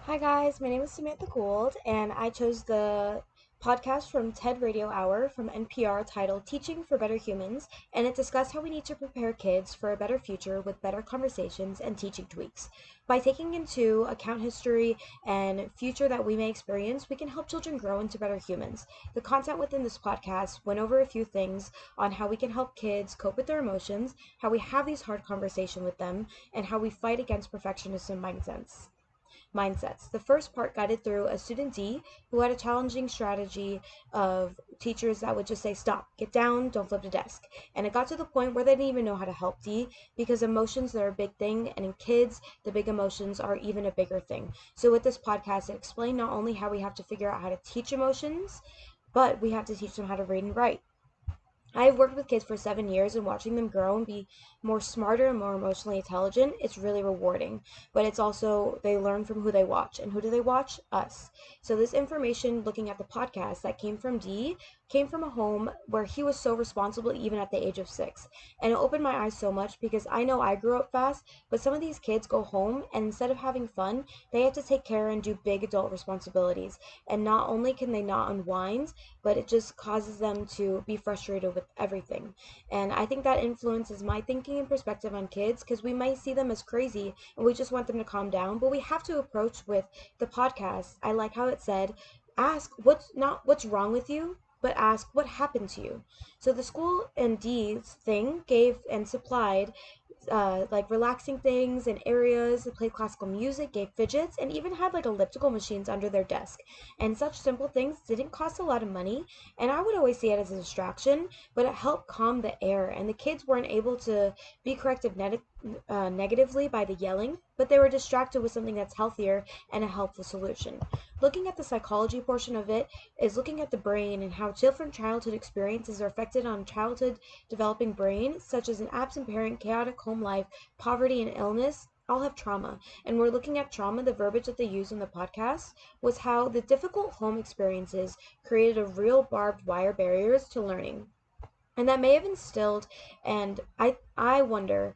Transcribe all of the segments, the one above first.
Hi guys, my name is Samantha Gould, and I chose the podcast from TED Radio Hour from NPR titled Teaching for Better Humans, and it discussed how we need to prepare kids for a better future with better conversations and teaching tweaks. By taking into account history and future that we may experience, we can help children grow into better humans. The content within this podcast went over a few things on how we can help kids cope with their emotions, how we have these hard conversations with them, and how we fight against perfectionism mindsets. The first part guided through a student D who had a challenging strategy of teachers that would just say, stop, get down, don't flip the desk. And it got to the point where they didn't even know how to help D because emotions are a big thing. And in kids, the big emotions are even a bigger thing. So with this podcast, it explained not only how we have to figure out how to teach emotions, but we have to teach them how to read and write. I've worked with kids for 7 years, and watching them grow and be more smarter and more emotionally intelligent, it's really rewarding. But it's also, they learn from who they watch. And who do they watch? Us. So this information, looking at the podcast that came from D, came from a home where he was so responsible even at the age of 6. And it opened my eyes so much because I know I grew up fast, but some of these kids go home and instead of having fun, they have to take care and do big adult responsibilities. And not only can they not unwind, but it just causes them to be frustrated with everything. And I think that influences my thinking and perspective on kids because we might see them as crazy and we just want them to calm down, but we have to approach with the podcast. I like how it said, ask what's wrong with you, but ask what happened to you. So the school and D's thing gave and supplied like relaxing things and areas. They played classical music, gave fidgets, and even had like elliptical machines under their desk. And such simple things didn't cost a lot of money, and I would always see it as a distraction, but it helped calm the air. And the kids weren't able to be corrected negatively by the yelling, but they were distracted with something that's healthier and a helpful solution. Looking at the psychology portion of it is looking at the brain and how different childhood experiences are affected on childhood developing brain, such as an absent parent, chaotic home life, poverty, and illness, all have trauma. And we're looking at trauma. The verbiage that they used in the podcast was how the difficult home experiences created a real barbed wire barriers to learning. And that may have instilled, and I wonder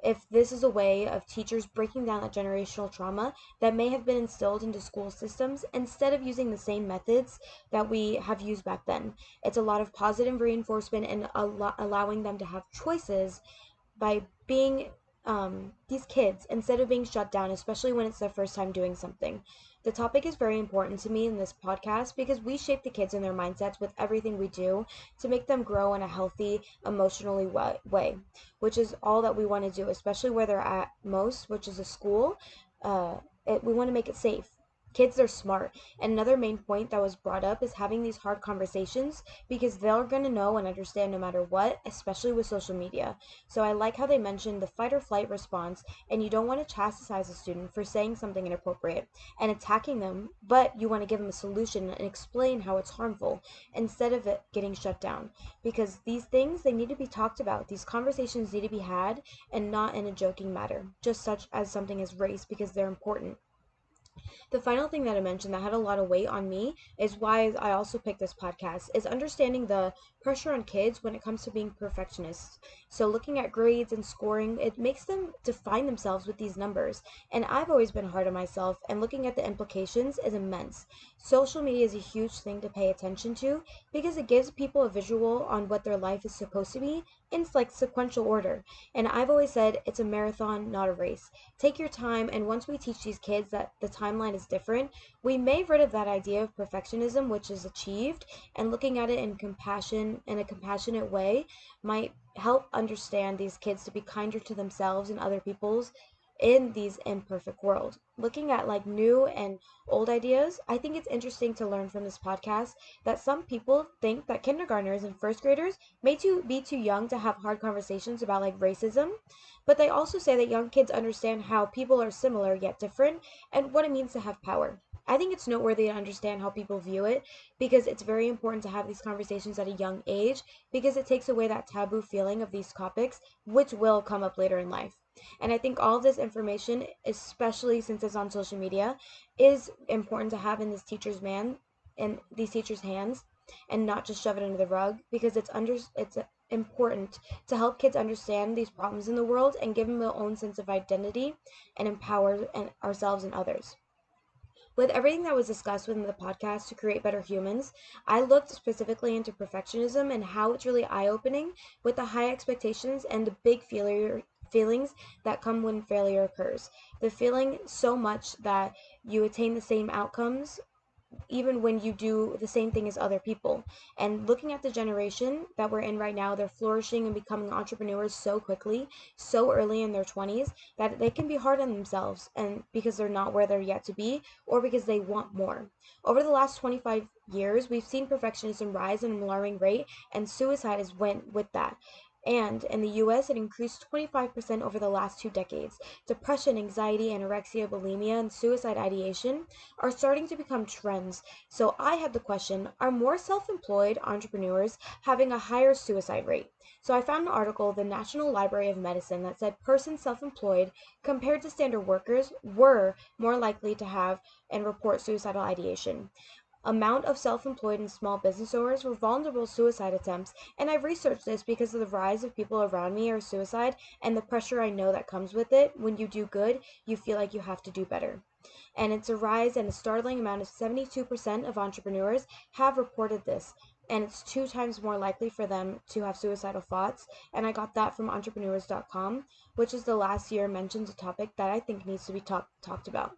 if this is a way of teachers breaking down that generational trauma that may have been instilled into school systems instead of using the same methods that we have used back then. It's a lot of positive reinforcement and allowing them to have choices by being these kids instead of being shut down, especially when it's their first time doing something. The topic is very important to me in this podcast because we shape the kids and their mindsets with everything we do to make them grow in a healthy, emotionally way, which is all that we want to do, especially where they're at most, which is a school. We want to make it safe. Kids are smart. And another main point that was brought up is having these hard conversations because they're going to know and understand no matter what, especially with social media. So I like how they mentioned the fight or flight response, and you don't want to chastise a student for saying something inappropriate and attacking them, but you want to give them a solution and explain how it's harmful instead of it getting shut down. Because these things, they need to be talked about. These conversations need to be had and not in a joking matter, just such as something as race because they're important. The final thing that I mentioned that had a lot of weight on me is why I also picked this podcast is understanding the pressure on kids when it comes to being perfectionists. So looking at grades and scoring, it makes them define themselves with these numbers. And I've always been hard on myself, and looking at the implications is immense. Social media is a huge thing to pay attention to because it gives people a visual on what their life is supposed to be in like sequential order. And I've always said it's a marathon, not a race. Take your time, and once we teach these kids that the timeline is different, we may rid of that idea of perfectionism, which is achieved, and looking at it in a compassionate way might help understand these kids to be kinder to themselves and other people's in these imperfect world. Looking at like new and old ideas, I think it's interesting to learn from this podcast that some people think that kindergartners and first graders be too young to have hard conversations about like racism, but they also say that young kids understand how people are similar yet different and what it means to have power. I think it's noteworthy to understand how people view it because it's very important to have these conversations at a young age because it takes away that taboo feeling of these topics, which will come up later in life. And I think all of this information, especially since it's on social media, is important to have in these teachers' hands and not just shove it under the rug because it's important to help kids understand these problems in the world and give them their own sense of identity and empower ourselves and others. With everything that was discussed within the podcast to create better humans, I looked specifically into perfectionism and how it's really eye-opening with the high expectations and the big feelings that come when failure occurs. The feeling so much that you attain the same outcomes even when you do the same thing as other people. And looking at the generation that we're in right now, they're flourishing and becoming entrepreneurs so quickly, so early in their 20s, that they can be hard on themselves and because they're not where they're yet to be or because they want more. Over the last 25 years, we've seen perfectionism rise at an alarming rate, and suicide has went with that. And in the US, it increased 25% over the last 2 decades. Depression, anxiety, anorexia, bulimia, and suicide ideation are starting to become trends. So I had the question, are more self-employed entrepreneurs having a higher suicide rate? So I found an article in the National Library of Medicine that said persons self-employed compared to standard workers were more likely to have and report suicidal ideation. Amount of self-employed and small business owners were vulnerable to suicide attempts, and I've researched this because of the rise of people around me are suicide and the pressure I know that comes with it. When you do good, you feel like you have to do better. And it's a rise, and a startling amount of 72% of entrepreneurs have reported this, and it's 2 times more likely for them to have suicidal thoughts. And I got that from entrepreneurs.com, which is the last year mentions a topic that I think needs to be talked about.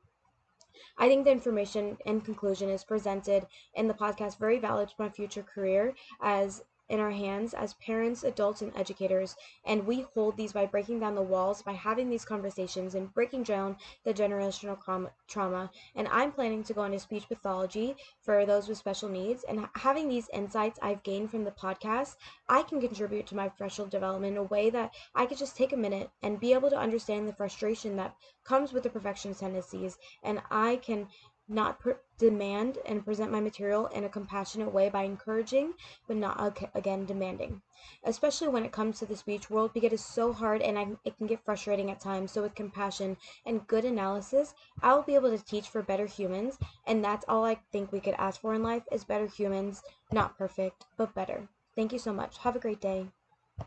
I think the information and conclusion is presented in the podcast very valid to my future career as in our hands as parents, adults, and educators. And we hold these by breaking down the walls, by having these conversations and breaking down the generational trauma. And I'm planning to go into speech pathology for those with special needs. And having these insights I've gained from the podcast, I can contribute to my professional development in a way that I could just take a minute and be able to understand the frustration that comes with the perfectionist tendencies, and I can not demand and present my material in a compassionate way by encouraging but not again demanding, especially when it comes to the speech world because it's so hard and it can get frustrating at times. So with compassion and good analysis, I will be able to teach for better humans, and that's all I think we could ask for in life is better humans, not perfect but better. Thank you so much. Have a great day.